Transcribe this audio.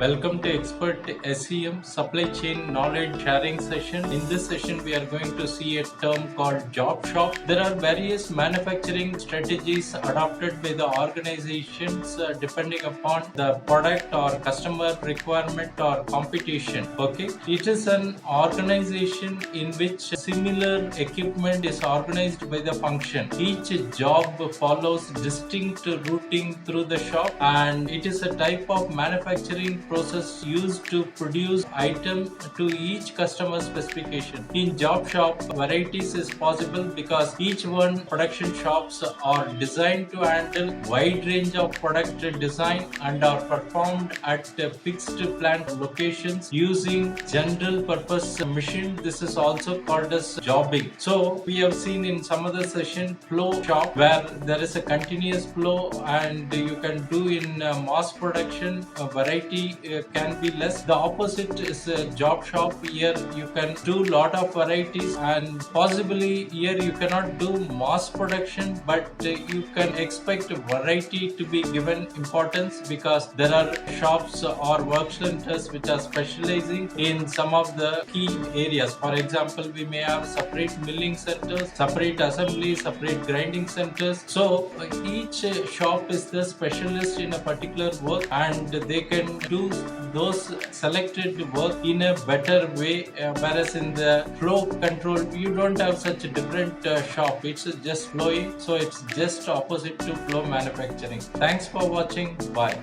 Welcome to Expert SEM Supply Chain Knowledge Sharing session. In this session, we are going to see a term called job shop. There are various manufacturing strategies adopted by the organizations depending upon the product or customer requirement or competition. Okay, it is an organization in which similar equipment is organized by the function. Each job follows distinct routing through the shop, and it is a type of manufacturing process used to produce item to each customer specification. In job shop, varieties is possible because each one production shops are designed to handle wide range of product design and are performed at fixed plant locations using general purpose machine. This is also called as jobbing. So we have seen in some other session flow shop where there is a continuous flow and you can do in mass production. Variety can be less. The opposite is a job shop. Here you can do lot of varieties, and possibly here you cannot do mass production, but you can expect variety to be given importance because there are shops or work centers which are specializing in some of the key areas. For example, we may have separate milling centers, separate assembly, separate grinding centers. So each shop is the specialist in a particular work, and they can do those selected work in a better way, whereas in the flow control you don't have such a different shop. It's just flowing, so it's just opposite to flow manufacturing. Thanks for watching. Bye.